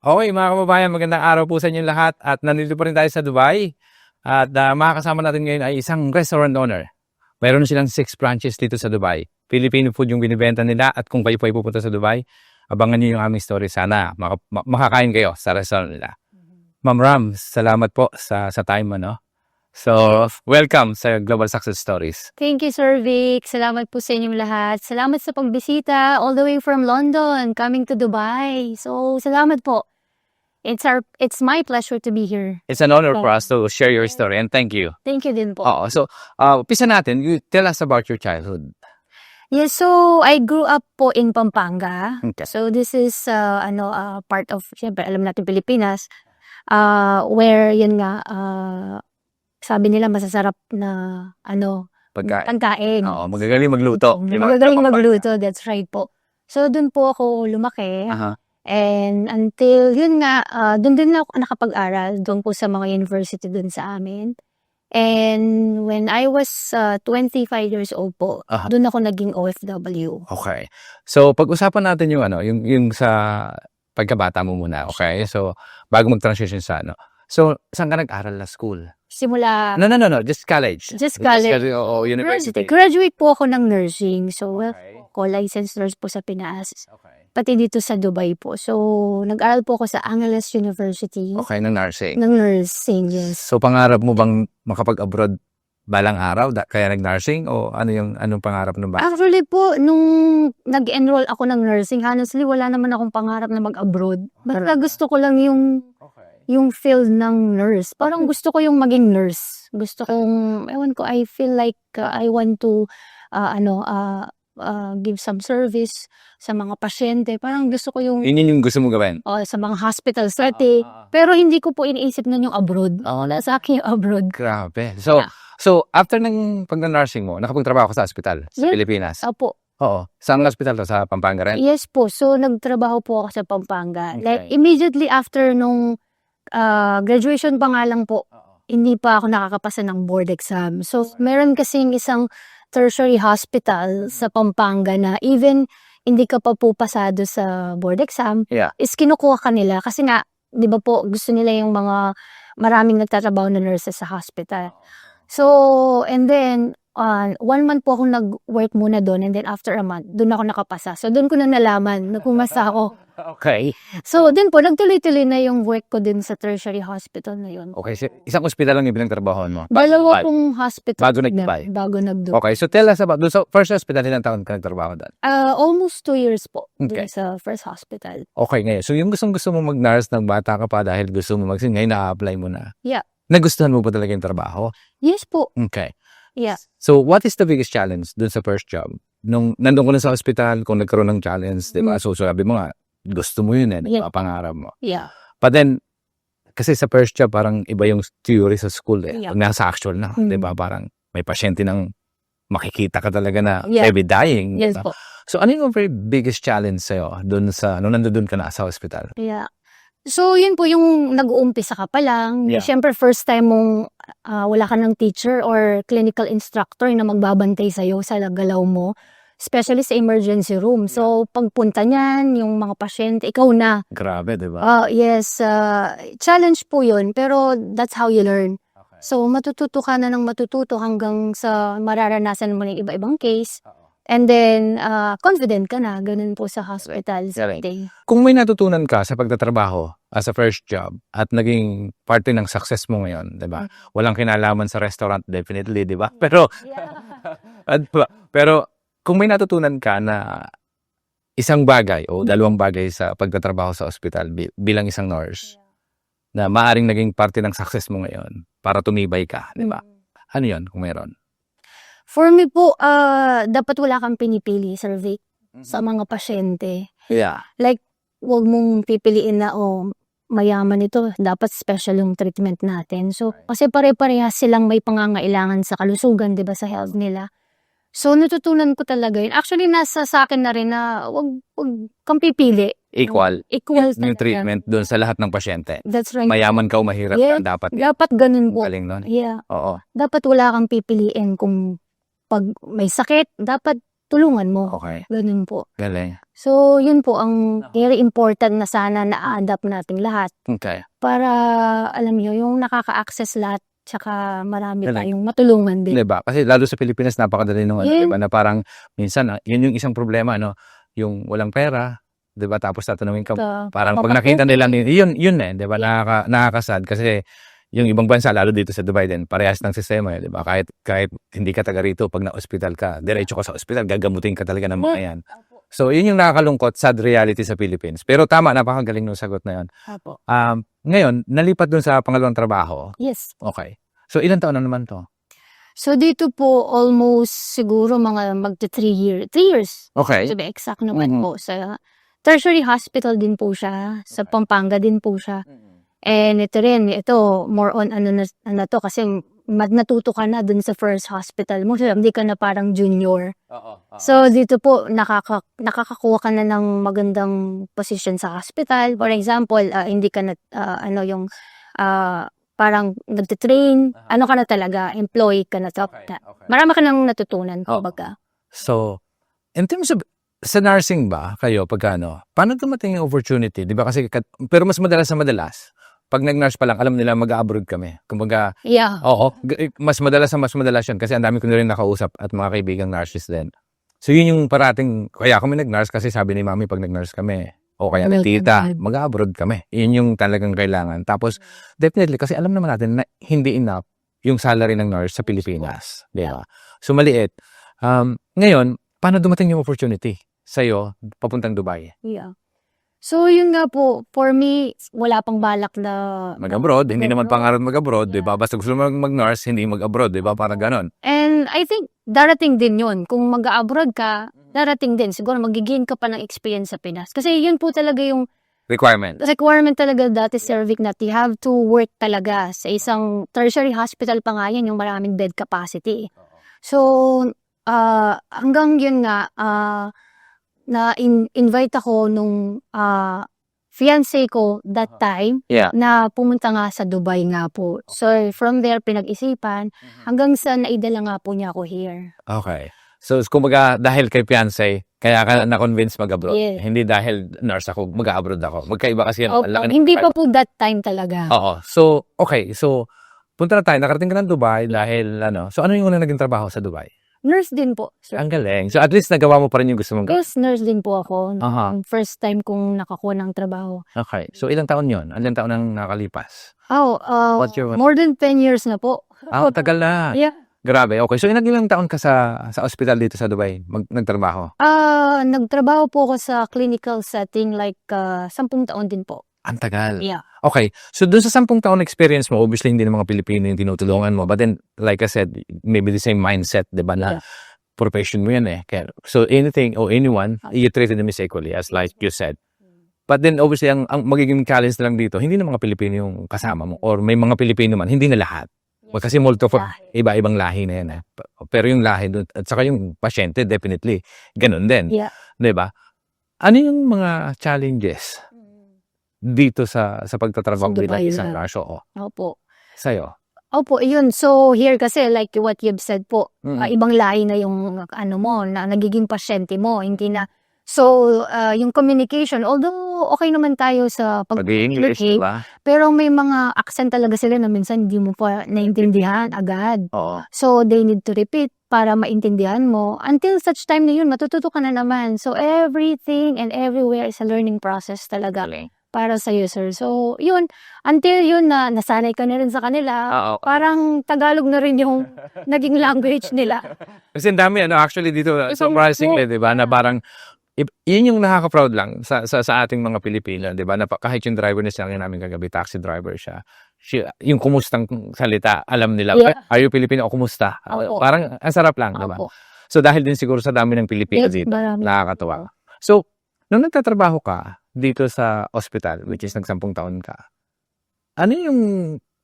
Okay, mga kababayan, magandang araw po sa inyong lahat at nandito pa rin tayo sa Dubai at makakasama natin ngayon ay isang restaurant owner. Mayroon silang 6 branches dito sa Dubai. Filipino food yung binibenta nila at kung kayo po ay pupunta sa Dubai, abangan niyo yung aming story. Sana makakain kayo sa restaurant nila. Ma'am Ram, salamat po sa time mo, no? So, welcome sa Global Success Stories. Thank you, Sir Vic. Salamat po sa inyong lahat. Salamat sa pagbisita all the way from London, coming to Dubai. So, salamat po. It's my pleasure to be here. It's an honor for us to share your story and thank you. Thank you din po. Oo, so, umpisa natin, you tell us about your childhood. Yes, so I grew up po in Pampanga. Okay. So this is part of, syempre, alam natin Pilipinas, where yun nga, sabi nila masasarap na pagkain. Oo, magagaling magluto. Magagaling magluto, that's right po. So dun po ako lumaki. And until yun nga, dun din ako nakapag-aral, dun po sa mga university dun sa amin. And when I was 25 years old po, dun ako naging OFW. Okay. So, pag-usapan natin yung yung sa pagkabata mo muna, okay? So, bago mag-transition sa So, saan ka nag-aral na school? Simula... No. Just college. Just college. Oo, university. Graduate po ako ng nursing. So, Okay. ako licensed nurse po sa Pinas. Okay. Pati dito sa Dubai po. So, nag-aral po ako sa Angeles University. Okay, ng nursing. Ng nursing, yes. So, pangarap mo bang makapag-abroad balang araw? Kaya nag-nursing? O anong pangarap mo ba? Actually po, nung nag-enroll ako ng nursing, honestly, wala naman akong pangarap na mag-abroad. Basta gusto ko lang yung field ng nurse. Parang gusto ko yung maging nurse. Gusto kong, ewan ko, I feel like I want to, give some service sa mga pasyente. Parang gusto ko yung Yun yung gusto mo gawin? sa mga hospital setting. Pero hindi ko po iniisip nun yung abroad. Nasa akin yung abroad. Grabe. So, after ng pag-nursing mo, nakapagtrabaho ka sa hospital sa Yes. Pilipinas? Opo. Oo. Saan hospital to? Sa Pampanga rin? Yes po. So, nagtrabaho po ako sa Pampanga. Okay. Like, immediately after nung graduation pa nga lang po, hindi pa ako nakakapasa ng board exam. So, meron kasing isang tertiary hospital sa Pampanga na even hindi ka pa po pasado sa board exam, Yeah. is kinukuha ka nila. Kasi nga, di ba po, gusto nila yung mga maraming nagtatrabaho na nurses sa hospital. So, and then, 1 month po akong nag-work muna doon and then after a month, doon ako nakapasa. So, doon ko na nalaman na pumasa ako. Okay. So, din po, nagtuloy-tuloy na yung work ko din sa tertiary hospital na yun. Okay. So, isang hospital lang yung pinagtrabahoan mo? Dalawa pong hospital. Bago nag-Dubai? Bago nag-Dubai. Okay. So, tell us about, doon sa first hospital, ilang taon ka nagtrabaho doon? Almost 2 years po Okay. dun sa first hospital. Okay, ngayon. So, yung gusto mo mag-nurse ng bata ka pa dahil gusto mo mag-sin, ngayon na-apply mo na. Yeah. Nagustuhan mo ba talaga yung trabaho? Yes po. Okay. Yeah. So, what is the biggest challenge dun sa first job? Nung nandun ko na sa hospital, kung nagkaroon ng challenge, di ba? So, sabi mo nga, gusto mo yun Yeah. pangarap mo. Yeah. But then, kasi sa first job, parang iba yung theory sa school Yeah. Pag nasa actual na, di ba? Parang may pasyente nang makikita ka talaga na Yeah. every dying. Yes diba? po. So, ano yung very biggest challenge sa'yo dun sa, nung nandun ka na sa hospital? Yeah. So, yun po yung nag-uumpisa ka pa lang. Yeah. Siyempre, first time mong wala ka ng teacher or clinical instructor na magbabantay sa'yo sa galaw mo. Especially sa emergency room. So, pagpunta niyan, yung mga pasyente, ikaw na. Grabe, di ba? Yes, challenge po yun. Pero that's how you learn. So, matututo ka na ng matututo hanggang sa mararanasan mo ng iba-ibang case. And then, confident ka na. Ganun po sa hospital setting. Kung may natutunan ka sa pagtatrabaho as a first job at naging parte ng success mo ngayon, di ba? Walang kinalaman sa restaurant, definitely, di ba? Pero, pero kung may natutunan ka na isang bagay o dalawang bagay sa pagtatrabaho sa ospital bilang isang nurse, na maaring naging parte ng success mo ngayon para tumibay ka, di ba? Ano yun kung meron? For me po, dapat wala kang pinipili, Sir Vic, sa mga pasyente. Yeah. Like, huwag mong pipiliin na, mayaman ito, dapat special yung treatment natin. So, kasi pare-parehas silang may pangangailangan sa kalusugan, di ba, sa health nila. So, natutunan ko talaga yun. Actually, nasa sa akin na rin na wag kang pipili. Equal Equal yung talaga. treatment doon sa lahat ng pasyente. That's right. Mayaman ka o mahirap Yeah. ka, dapat. Dapat ganun po. Galing nun. Yeah. Oo. Dapat wala kang pipiliin kung pag may sakit, dapat tulungan mo. Okay. Ganun po. Galing. So, yun po ang very important na sana na-adapt nating lahat Okay. para, alam niyo, yung nakaka-access lahat tsaka marami Galing. tayong matulungan din. Diba? Kasi lalo sa Pilipinas, napakadali nung Yeah. diba? Na parang, minsan, yun yung isang problema, no? Yung walang pera, diba? Tapos tatanungin ka, parang pag nakita nila, yun diba? Nakakasad kasi, yung ibang bansa, lalo dito sa Dubai din, parehas ng sistema, diba? Kahit hindi ka taga rito, pag na-hospital ka, diretso ka sa hospital, gagamutin ka talaga ng mga yan. So, yun yung nakakalungkot, sad reality sa Philippines. Pero tama, napakagaling nung sagot na yun. Opo. Ngayon, nalipat dun sa pangalawang trabaho. Yes. Okay. So, ilang taon na naman to? So, dito po, almost siguro mga magta 3 years. 3 years. Okay. To be exact naman po. Sa tertiary hospital din po siya. Sa Pampanga din po siya. And ito, more on ano to, kasi natuto ka na dun sa first hospital mo. So, hindi ka na parang junior. So, dito po, nakakakuha ka na ng magandang position sa hospital. For example, hindi ka na, parang nagtitrain, ano ka na talaga, employee ka na to. Marami ka nang natutunan, kumbaga. So, in terms of, sa nursing ba, kayo, pagkano, paano dumating yung opportunity? Di ba kasi, pero mas madalas, pag nag-nurse pa lang, alam nila mag-abroad kami. Kumbaga, Yeah. oo, mas madalas yun kasi ang dami ko na rin nakausap at mga kaibigang nurses din. So, yun yung parating, kaya kami nag-nurse kasi sabi ni mami pag nag-nurse kami, o kaya ni tita, mag-abroad kami. Yun yung talagang kailangan. Tapos, definitely, kasi alam naman natin na hindi enough yung salary ng nurse sa Pilipinas. Di ba? So, maliit. Ngayon, paano dumating yung opportunity sa'yo papuntang Dubai? Yeah. So, yun nga po, for me, wala pang balak na mag-abroad, hindi naman pangarap mag-abroad, di ba? Basta gusto mo mag-nurse, hindi mag-abroad, di ba? Parang ganon. And I think, darating din yun. Kung mag-abroad ka, darating din. Siguro, magigain ka pa ng experience sa Pinas. Kasi yun po talaga yung requirement talaga dati, Sir Vic, that you have to work talaga sa isang tertiary hospital pa nga yan, yung maraming bed capacity. So, hanggang yun nga, na-invite ako nung fiancé ko that time na pumunta nga sa Dubai nga po. So, from there, pinag-isipan hanggang sa naidala nga po niya ako here. Okay. So, kumbaga, dahil kay fiancé, kaya ka na-convince mag-abroad. Yeah. Hindi dahil nurse ako, mag-abroad ako. Magkaiba kasi yan. Hindi pa po that time talaga. Oo. So, okay. So, punta na tayo. Nakarating ka ng Dubai dahil So, ano yung unang naging trabaho sa Dubai? Nurse din po, sir. Ang galing. So, at least nagawa mo pa rin yung gusto mong Yes, nurse din po ako. First time kong nakakuha ng trabaho. Okay. So, ilang taon yun? Ilang taon nang nakalipas? More than 10 years na po. Tagal na. Yeah. Grabe. Okay. So, ilang taon ka sa hospital dito sa Dubai nagtrabaho? Nagtrabaho po ako sa clinical setting like 10 taon din po. Ang tagal. Yeah. Okay. So, dun sa 10 taon experience mo, obviously, hindi ng mga Pilipino yung tinutulungan mo. But then, like I said, maybe the same mindset, di ba, na profession mo yan eh. So, anything or anyone, you treated them equally, as like you said. But then, obviously, ang magiging challenge na lang dito, hindi na mga Pilipino yung kasama mo. Or may mga Pilipino man, hindi na lahat. Kasi iba-ibang lahi na yan eh. Pero yung lahi doon, at saka yung pasyente, definitely, ganun din. Yeah. Di ba? Ano yung mga challenges dito sa pagtatrabaho bilang isang nurse? Opo. Sa'yo? Opo, yun. So, here kasi, like what you've said po, ibang lahi na yung na nagiging pasyente mo. Hindi na. So, yung communication, although okay naman tayo sa pag-English, diba? Pero may mga accent talaga sila na minsan hindi mo pa naintindihan agad. Oo. So, they need to repeat para maintindihan mo. Until such time na yun, matututo ka na naman. So, everything and everywhere is a learning process talaga. Para sa'yo, sir. So, yun. Until yun na nasanay ka na rin sa kanila, parang Tagalog na rin yung naging language nila. Kasi ang dami, actually dito, surprisingly, di ba, na parang, yun yung nakaka-proud lang sa ating mga Pilipino, di ba, na kahit yung driver na siya namin kagabi, taxi driver siya, yung kumustang salita, alam nila, are you Filipino o kumusta? Parang, ang sarap lang, di ba? So, dahil din siguro sa dami ng Pilipino dito, nakakatawa. So, nung nagtatrabaho ka dito sa hospital, which is nag-10 taon ka, ano yung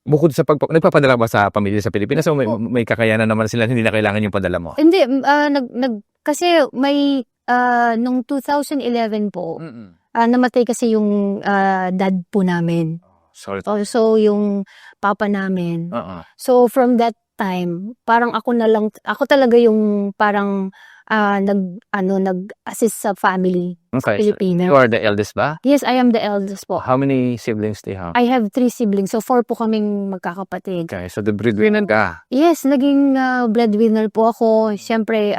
bukod sa nagpapadala ba sa pamilya sa Pilipinas o may kakayanan naman sila, hindi na kailangan yung padala mo? Hindi, kasi may, nung 2011 po, namatay kasi yung dad po namin. Sorry. So, yung papa namin. So, from that time, parang ako talaga yung parang nag-assist sa family Okay. So, Filipino. you are the eldest ba? Yes, I am the eldest po. How many siblings do you have? I have 3 siblings, so 4 po kaming magkakapatid. Okay, so the breadwinner ka. Yes, naging breadwinner po ako. Siyempre,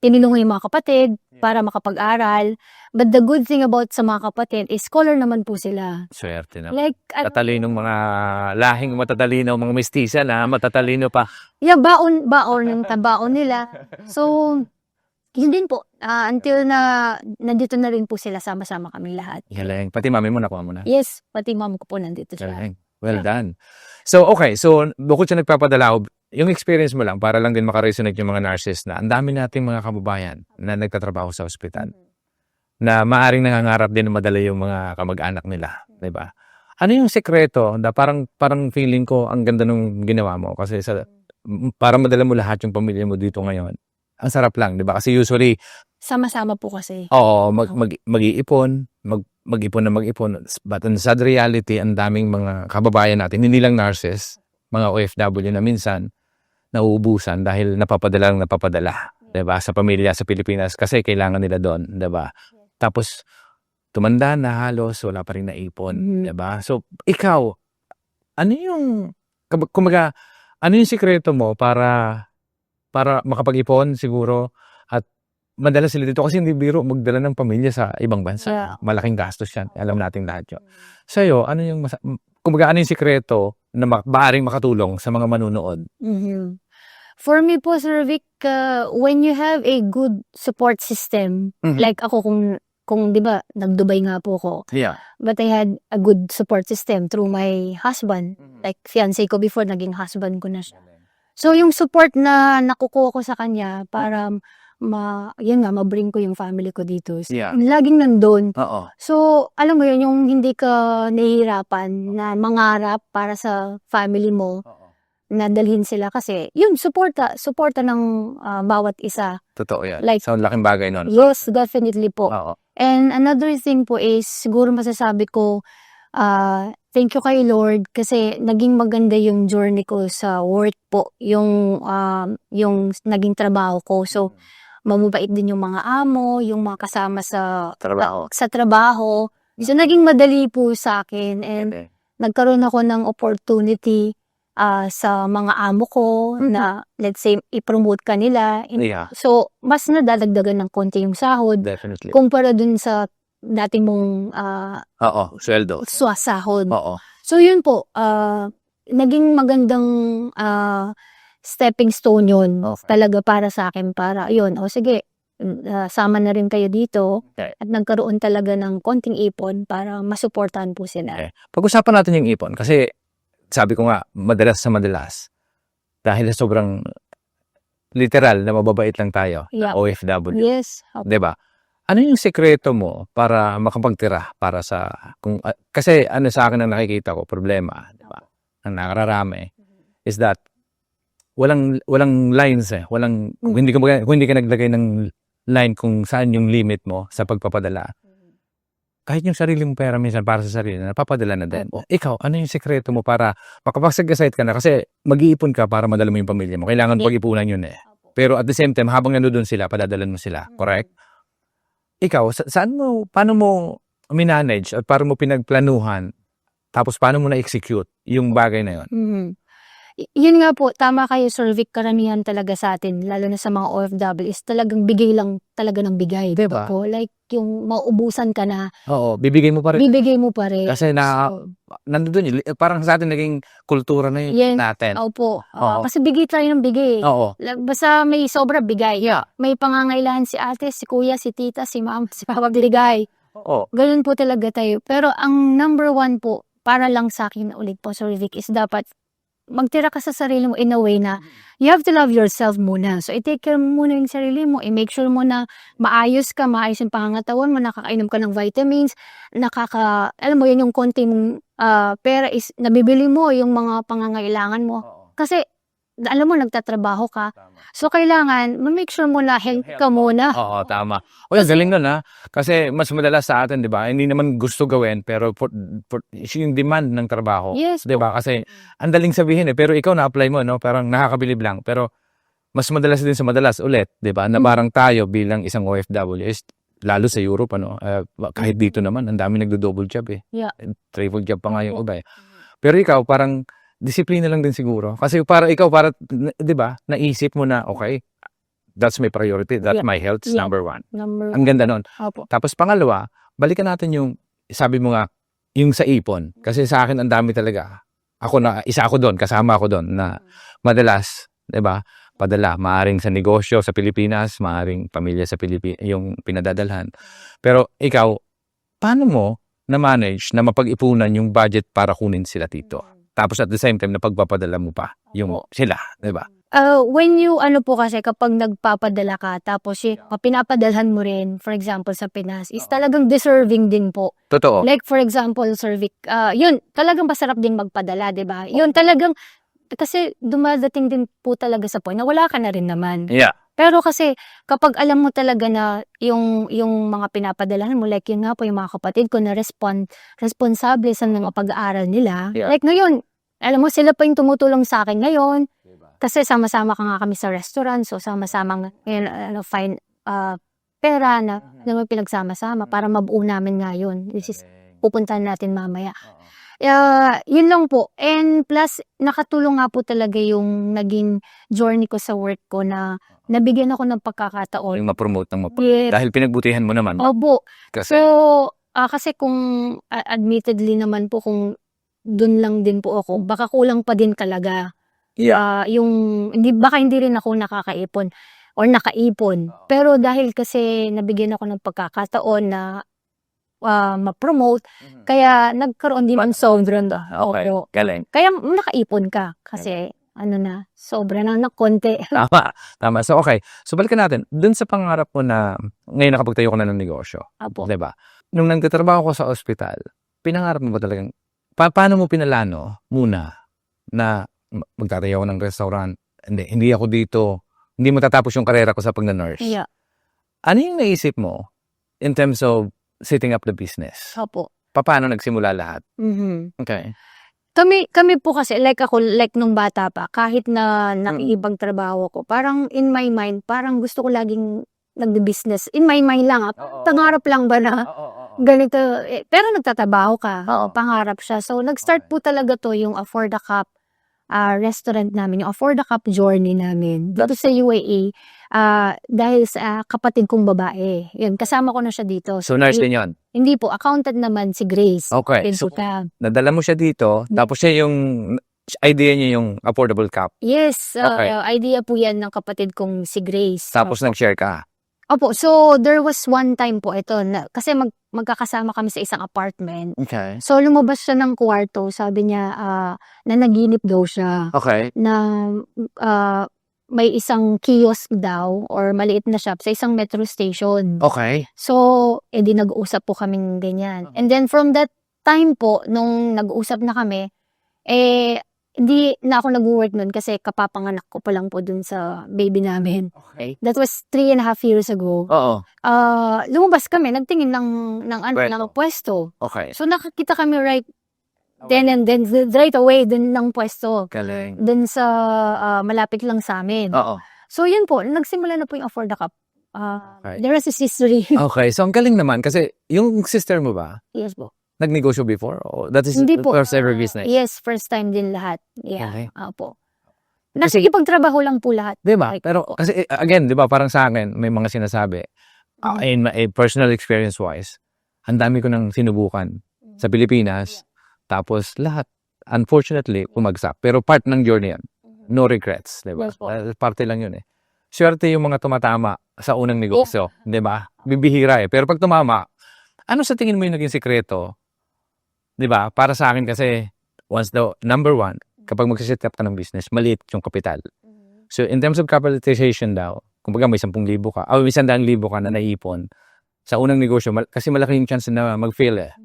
tinulungan yung mga kapatid para makapag-aral. But the good thing about sa mga kapatid is scholar naman po sila. Swerte na. Like, Tatalinong mga lahing matatalino, mga mestiza na matatalino pa. yeah, baon ng tabaon nila. So, yun din po. Until na nandito na rin po sila, sama-sama kami lahat. Galing. Pati mami mo nakuha mo na. Yes, pati mom ko po nandito siya. Galing. Well done. So, okay. So, bukod sa nagpapadala, yung experience mo lang, para lang din makaresonate yung mga nurses na ang dami nating mga kababayan na nagtatrabaho sa ospital. Na maaring nangangarap din na madala yung mga kamag-anak nila. Diba? Ano yung sekreto na parang feeling ko ang ganda nung ginawa mo? Kasi para madala mo lahat yung pamilya mo dito ngayon. Ang sarap lang, diba? Kasi usually, Sama-sama po kasi. oo, mag-iipon, mag-ipon na mag-ipon. But in sad reality, ang daming mga kababayan natin, hindi lang nurses, mga OFW na minsan, nauubusan dahil napapadala. Diba? Sa pamilya, sa Pilipinas, kasi kailangan nila doon. Diba? Tapos, tumanda na halos, wala pa rin naipon. Diba? So, ikaw, ano yung sikreto mo para makapag-ipon siguro at madala sila dito kasi hindi biro magdala ng pamilya sa ibang bansa. Yeah. Malaking gastos yan. Alam natin lahat yun. Sa'yo, ano yung ano yung sikreto na maaaring makatulong sa mga manunood? For me po, Sir Vic, when you have a good support system, like ako kung di ba, nag-Dubai nga po ako. Yeah. But I had a good support system through my husband. Like, fiancé ko before, naging husband ko na siya. So, yung support na nakukuha ko sa kanya para ma-bring ko yung family ko dito. Yeah. Laging nandun. Oo. So, alam mo yun, yung hindi ka nahihirapan na mangarap para sa family mo, na dalhin sila kasi, yun, suporta ng bawat isa. Totoo yan. Like, so, laking bagay nun. Yes, definitely po. Oo. And another thing po is, siguro masasabi ko, thank you kay Lord kasi naging maganda yung journey ko sa work po, yung naging trabaho ko. So, mababait din yung mga amo, yung mga kasama sa trabaho. So, naging madali po sa akin and nagkaroon ako ng opportunity sa mga amo ko na, let's say, i-promote ka nila. Yeah. So, mas nadadagdagan ng konti yung sahod. Definitely. Kumpara dun sa dating mong sweldo. sahod. Oo. So, yun po. Naging magandang stepping stone yun. Okay. Talaga para sa akin. Para, yun. O sige, sama na rin kayo dito. Okay. At nagkaroon talaga ng konting ipon para masuportahan po sila. Okay. Pag-usapan natin yung ipon kasi sabi ko nga, madalas dahil sobrang literal na mababait lang tayo, Yeah. OFW. Yes. Diba? Ano yung sekreto mo para makapagtira para sa, kasi ano sa akin ang nakikita ko, problema, diba? Ang nakararami, is that, walang lines kung hindi ka naglagay ng line kung saan yung limit mo sa pagpapadala. Kahit yung sarili mong pera minsan para sa sarili, napapadala na din. Ikaw, ano yung sekreto mo para makapag-set ka na? Kasi mag-iipon ka para madala mo yung pamilya mo. Kailangan pag-ipunan yun eh. Pero at the same time, habang nandun sila, padadalan mo sila. Correct? Ikaw, paano mo minanage at paano mo pinagplanuhan tapos paano mo na-execute yung bagay na yun? Yun nga po, tama kayo, Sir Vic, karamihan talaga sa atin, lalo na sa mga OFW, is talagang bigay lang talaga ng bigay. Diba? Po. Like, yung mauubusan ka na, Oo, bibigay mo pa rin. bibigay mo pa rin. Kasi nandun yun, parang sa atin naging kultura na yun Yes. natin. Opo. Oo. Kasi bigay tayo ng bigay. Oo. Basta may sobra, bigay. Yeah. May pangangailangan si ate, si kuya, si tita, si mama, si papa, bigay. Oo. Ganun po talaga tayo. Pero ang number one po, para lang sa akin ulit po, Sir Vic, is dapat magtira ka sa sarili mo in a way na you have to love yourself muna. So, i-take care mo muna yung sarili mo. I-make sure mo na maayos yung pangangatawan mo, nakakainom ka ng vitamins, alam mo, yun yung konting pera is nabibili mo yung mga pangangailangan mo. Kasi, alam mo, nagtatrabaho ka. So, kailangan, ma-make sure mo na health ka muna. Oo, tama. O yan, galing nun ha. Kasi mas madalas sa atin, di ba? Hindi naman gusto gawin, pero yung demand ng trabaho. Yes. Di ba? Kasi, ang daling sabihin eh. Pero ikaw na-apply mo, no? Parang nakakabilib lang. Pero, mas madalas din sa madalas ulit, 'di ba? Na parang tayo bilang isang OFW is lalo sa Europe kahit dito naman ang dami nagdo-double job eh. Yeah. Triple job pa nga yung Opo. iba eh. Pero ikaw parang disiplina lang din siguro kasi para 'di ba? Naisip mo na okay, that's my priority, that's Yeah. my health is Yeah. number one. Number Ang ganda nun. Opo. Tapos pangalawa, balikan natin yung sabi mo nga yung sa ipon kasi sa akin ang dami talaga. Isa ako doon, kasama ako doon na madalas, 'di ba? Padala, maaring sa negosyo sa Pilipinas, maaring pamilya sa Pilipinas yung pinadadalhan. Pero ikaw, paano mo na-manage na mapag-ipunan yung budget para kunin sila dito? Tapos at the same time, napagpapadala mo pa yung sila, di ba? When you, po kasi, kapag nagpapadala ka, tapos pinapadalhan mo rin, for example, sa Pinas, is talagang deserving din po. Totoo. Like, for example, yun, talagang masarap din magpadala, di ba? Yun, talagang, kasi dumadating din po talaga sa point na wala ka na rin naman. Yeah. Pero kasi, kapag alam mo talaga na yung mga pinapadalahan mo, like yun nga po, yung mga kapatid ko na responsable sa mga pag-aaral nila. Yeah. Like ngayon, alam mo, sila pa yung tumutulong sa akin ngayon. Kasi sama-sama ka nga kami sa restaurant, so sama-sama find pera na naman pinagsama-sama para mabuo namin ngayon. This is pupuntahan natin mamaya. Yun lang po. And plus, nakatulong nga po talaga yung naging journey ko sa work ko na nabigyan ako ng pagkakataon. Yung ma-promote ng Yes. dahil pinagbutihan mo naman. Opo. Kasi, So, kasi kung admittedly naman po kung dun lang din po ako, baka kulang pa din talaga. Baka hindi rin ako nakakaipon or nakaipon. Pero dahil kasi nabigyan ako ng pagkakataon na ma-promote, kaya nagkaroon din ng sobrang okay, galing. Kaya nakaipon ka kasi sobra na konti. Tama. So, okay. So, balikan natin. Dun sa pangarap mo na ngayon nakapagtayo ko na ng negosyo. Apo. Diba? Nung nagtatrabaho ko sa ospital, pinangarap mo ba talagang, paano mo pinalano muna na magtatayo ako ng restaurant? Hindi ako dito. Hindi matatapos yung karera ko sa pag-nurse. Yeah. Ano yung naisip mo in terms of setting up the business? Opo. Paano nagsimula lahat? Mm-hmm. Okay. Kami po kasi, like nung bata pa, kahit na nakiibang trabaho ko, parang in my mind, parang gusto ko laging nag-business. In my mind lang, pangarap lang ba na ganito? Pero nagtatrabaho ka. Pangarap siya. So, nag-start po talaga to yung Afford a Cup restaurant namin, yung Afford a Cup journey namin. Dito sa UAE, dahil sa kapatid kong babae. Yun, kasama ko na siya dito. So, nurse din yun? Hindi po, accountant naman si Grace. Okay. So, nadala mo siya dito, tapos siya idea niya yung affordable cup. Yes, Okay. idea po yan ng kapatid kong si Grace. Tapos nag-share ka. Opo, so there was one time po ito, kasi magkakasama kami sa isang apartment. Okay. So lumabas siya ng kwarto, sabi niya na naginip daw siya. Okay. Na may isang kiosk daw or maliit na shop sa isang metro station. Okay. So, edi nag-uusap po kaming ganyan. And then from that time po, nung nag-uusap na kami, hindi na ako nag-work nun kasi kapapanganak ko pa lang po dun sa baby namin. Okay. That was 3.5 years ago. Oo. Lumabas kami, nagtingin ng pwesto. Okay. So nakakita kami right then and then, right away, dun ng pwesto. Galing. Dun sa malapit lang sa amin. Oo. So yun po, nagsimula na po yung Afford a Cup. Okay. There is a history. Okay. So, ang galing naman kasi yung sister mo ba, Yes po. nagnegosyo before? O that is Hindi po. first ever business? Yes, first time din lahat. Yeah. Okay. Po. Nakikipagtrabaho lang po lahat. Diba? Like, Pero kasi again, diba, parang sa akin, may mga sinasabi, in my personal experience wise, ang dami ko nang sinubukan sa Pilipinas, tapos lahat, unfortunately, pumagsak. Pero part ng journey yan. No regrets, diba? Yes po. Parte lang yun eh. Swerte yung mga tumatama sa unang negosyo, diba? Bibihira eh. Pero pag tumama, ano sa tingin mo yung naging sikreto? Diba? Para sa akin kasi, number one, kapag mag-set up ka ng business, maliit yung kapital. So, in terms of capitalization daw, kumbaga may 10,000 ka, o may 100,000 ka na naipon, sa unang negosyo, kasi malaki yung chance na mag-fail eh.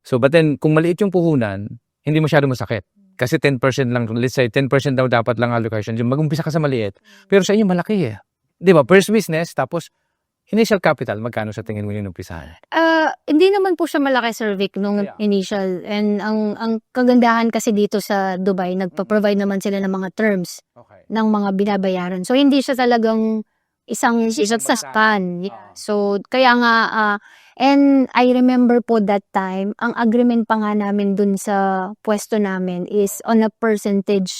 So, but then, kung maliit yung puhunan, hindi masyado masakit. Kasi 10% lang, let's say, 10% daw dapat lang allocation. Mag-umpisa ka sa maliit. Pero sa inyo, malaki eh. Di ba? First business, tapos, initial capital, magkano sa tingin mo yung umpisahan? Hindi naman po siya malaki, Sir Vic, nung Yeah. initial. And ang kagandahan kasi dito sa Dubai, nagpa-provide naman sila ng mga terms Okay. ng mga binabayaran. So, hindi siya talagang isang magkano. saskan. Yeah. Oo. So, kaya nga, and I remember po that time, ang agreement pa nga namin dun sa pwesto namin is on a percentage,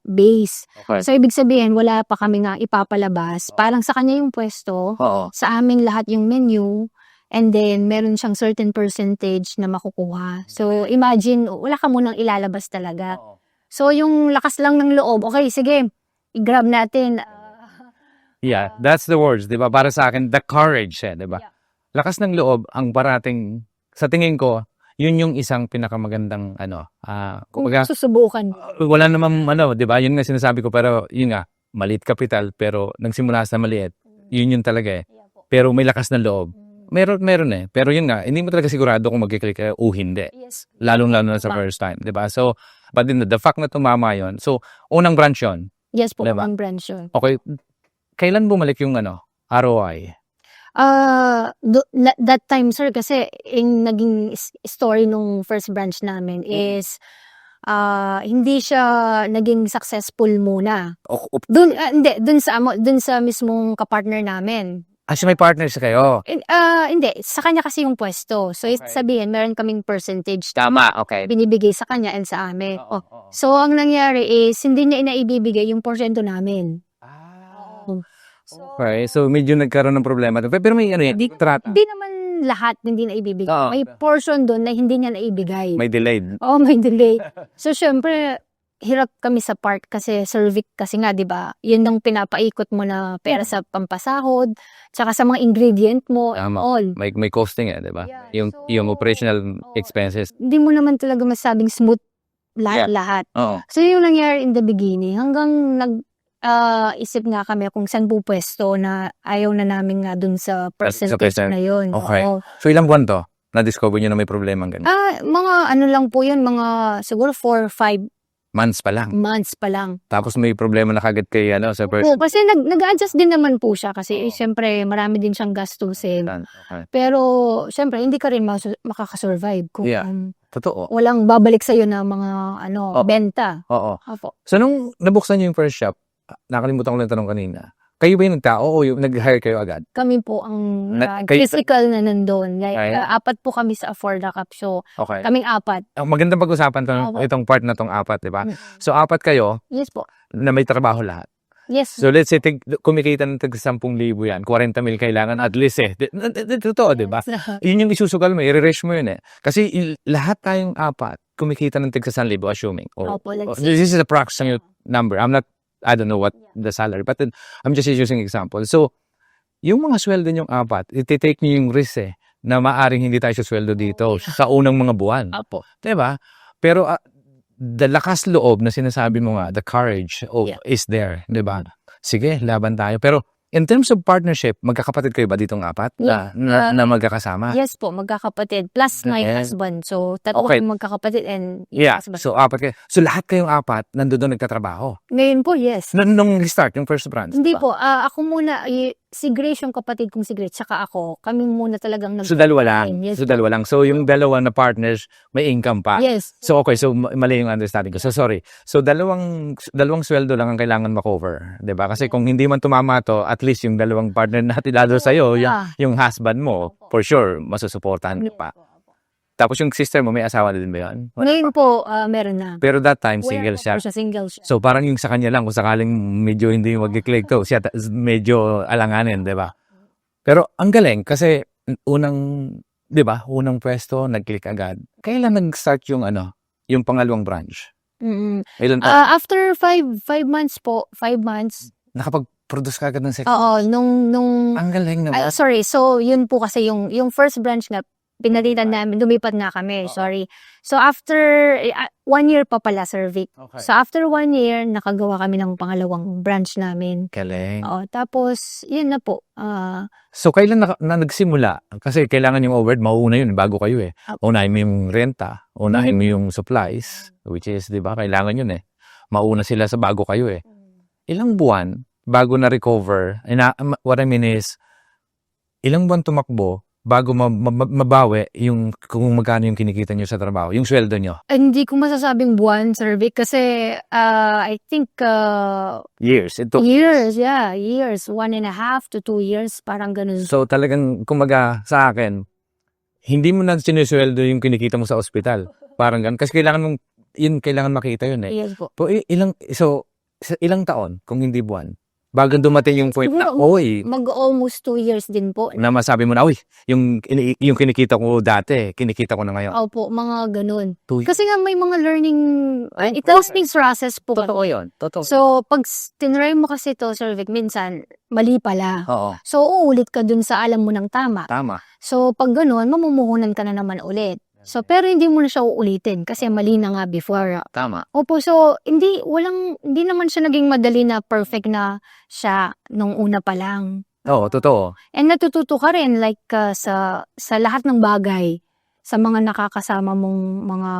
base. Okay. So, ibig sabihin, wala pa kami nga ipapalabas. Parang sa kanya yung pwesto, Oo. sa amin lahat yung menu, and then meron siyang certain percentage na makukuha. So, imagine, wala ka munang ilalabas talaga. Oo. So, yung lakas lang ng loob, okay, sige, i-grab natin. Yeah, that's the words, 'di ba? Para sa akin, the courage, 'di ba? Yeah. Lakas ng loob ang parating sa tingin ko, yun yung isang pinakamagandang Kung kumbaga susubukan. wala namang 'di ba? Yun nga sinasabi ko, pero yun nga, maliit capital pero nagsimula sa maliit. Yun talaga eh. Yeah po. Pero may lakas ng loob. Meron eh. Pero yun nga, hindi mo talaga sigurado kung magki-click o hindi. Yes. Lalong-lalo na sa first time, 'di ba? So, but then the fact na tumama yun. So, unang branch yun. Yes po, Diba? ang branch yun. Okay. Kailan bumalik yung ROI? That time, sir, kasi yung naging story nung first branch namin is hindi siya naging successful muna. Dun sa mismong kapartner namin. So may partners kayo. Hindi, sa kanya kasi yung pwesto. So, Okay. sabihin, meron kaming percentage Tama, okay. binibigay sa kanya and sa amin. So, ang nangyari is, hindi niya inaibibigay yung porsyento namin. Okay, so medyo nagkaroon ng problema. Pero may trata. Hindi naman lahat hindi na ibibigay. Oo. May portion doon na hindi niya naibigay. May delayed. May delay. So, syempre, hirap kami sa part kasi cervix kasi nga, di ba? Yun ang pinapaikot mo na pera sa pampasahod, tsaka sa mga ingredient mo, and Tama. all. May costing di ba? Yeah, Yung so, operational expenses. Hindi mo naman talaga masabing smooth lahat. Oo. So, yung nangyari in the beginning, hanggang isip nga kami kung saan po pwesto na ayaw na namin nga dun sa percentage na yun. Okay. Oo. So ilang buwan to? Na-discover nyo na may problema ganun? Mga ano lang po yun, mga siguro 4-5 Months pa lang. months pa lang. Tapos may problema na kagad kay sa person. Oo, kasi nag-adjust din naman po siya kasi syempre marami din siyang gastusin. Okay. Pero syempre hindi ka rin makakasurvive kung Yeah. Totoo. walang babalik sa'yo na mga benta. Oo. Opo. So nung nabuksan nyo yung first shop, nakalimutan ko lang tanong kanina. Kayo ba yung nagtao o yung nag-hire kayo agad? Kami po ang kayo- physical na nandun. Like, Ay. 4 po kami sa Afforda Cup. So, Okay. kaming 4. Ang magandang pag-usapan Opo. itong part na tong 4, di ba? Mm. So 4 kayo Yes po. na may trabaho lahat. Yes. So let's say kumikita ng tag 10,000 yan, 40,000 kailangan at least eh. Totoo, di ba? Yun yung isusugal mo, i-reach mo yun eh. Kasi lahat tayong 4 kumikita ng tag 1,000 assuming. Opo, let's This is a approximate number. I don't know what the salary, but then, I'm just using example. So, yung mga sweldo nyong 4, iti-take nyo yung risk na maaring hindi tayo sweldo dito sa unang mga buwan. Opo. Diba? Pero the lakas loob na sinasabi mo nga, the courage is there. Diba? Sige, laban tayo. Pero in terms of partnership, magkakapatid kayo ba ditong 4 na magkakasama? Yes po, magkakapatid. Plus my husband. So, 3 Okay. magkakapatid and Yeah. husband. So, 4 kayo. So, lahat kayong 4 nandoon nagtatrabaho. Ngayon po, yes. Nung start, yung first branch. Hindi diba? po, ako muna, si Grace yung kapatid kong si Grace, tsaka ako, kami muna talagang So, dalawa lang. Yes. So, yung dalawa na partners, may income pa. Yes. So, okay. So, mali yung understanding ko. So, sorry. So, dalawang sweldo lang ang kailangan ma-cover. Diba? Kasi kung hindi man tumama to, at least yung dalawang partner na hatidado sa'yo, yung husband mo, for sure, masusuportahan ka pa. Tapos yung sister mo, may asawa na din ba yun? Ngayon po, meron na. Pero that time, single siya. Single siya. So, parang yung sa kanya lang, kung sakaling medyo hindi mag-click to, siya medyo alanganin, di ba? Pero ang galing, kasi di ba, unang pwesto, nag-click agad. Kailan nag-start yung yung pangalawang branch? Ilan pa? After 5 months po, 5 months. Nakapag-produce ka agad ng second? Oo, nung Ang galing naman. sorry, so yun po kasi yung first branch nga, pinalitan namin, lumipat nga kami, sorry. So after 1 year pa pala, Sir Vic. Okay. So after 1 year, nakagawa kami ng pangalawang branch namin. Galing. Oo, tapos, yun na po. So, kailan na nagsimula? Kasi kailangan yung overhead, mauuna yun bago kayo eh. Unahin mo yung renta, unahin mo yung supplies, which is, di ba, kailangan yun eh. Mauna sila sa bago kayo eh. Ilang buwan bago na-recover. What I mean is, ilang buwan tumakbo bago mabawi yung kung magkano yung kinikita nyo sa trabaho, yung sweldo nyo? Hindi ko masasabing buwan, Sir Vic, kasi I think Years. It took years, yeah, years. 1.5 to 2 years, parang ganun. So talagang kumaga sa akin, hindi mo na sinusweldo yung kinikita mo sa ospital. Parang ganun. Kasi kailangan makita yun eh. Yes po. Sa ilang taon, kung hindi buwan, bago dumating yung point na, Siguro, oy, Mag-almost 2 years din po. na masabi mo na, uy, yung kinikita ko dati, kinikita ko na ngayon. Opo, mga ganun. 2 years. Kasi nga may mga learning, learning process po. Totoo yun. Totoo. So, pag tinry mo kasi to, Sir Vic, minsan, mali pala. Oo. So, uulit ka dun sa alam mo ng tama. Tama. So, pag ganun, mamumuhunan ka na naman ulit. So, pero hindi mo na siya uulitin kasi mali na nga before. Tama. Opo, so, hindi naman siya naging madali na perfect na siya nung una pa lang. Oo, totoo. And natututo ka rin like sa lahat ng bagay, sa mga nakakasama mong mga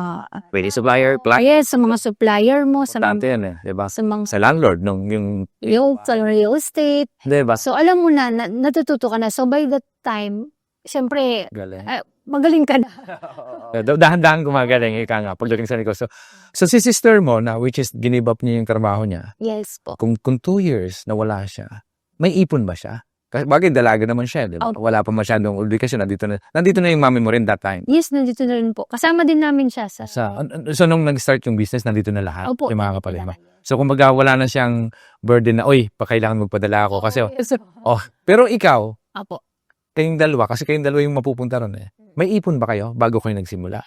Pwede supplier, yes, sa mga supplier mo, sa Importante mga, yan eh, diba? sa mga Sa landlord, yung sa real estate. diba? So, alam mo na, natututo ka na. So, by that time, syempre, Galing. magaling ka na. Dahan-dahan gumagaling, ika nga, pagdating sa negosyo. So, si sister mo na, which is ginib up niya yung trabaho niya, Yes po. kung 2 years na wala siya, may ipon ba siya? Kasi bagay, dalaga naman siya, di ba? Oh. Wala pa masyadong obligasyon, nandito na yung mami mo rin that time. Yes, nandito na rin po. Kasama din namin siya sa... So, nung nag-start yung business, nandito na lahat, Opo. yung mga kapatid mo. So, kumbaga, wala na siyang burden na, oy, kailangan magpadala ako. Kasi, Yes. pero ikaw, Opo. kayong dalawa, kasi kayong dalawa yung mapupunta ron eh. May ipon ba kayo bago kayo nagsimula?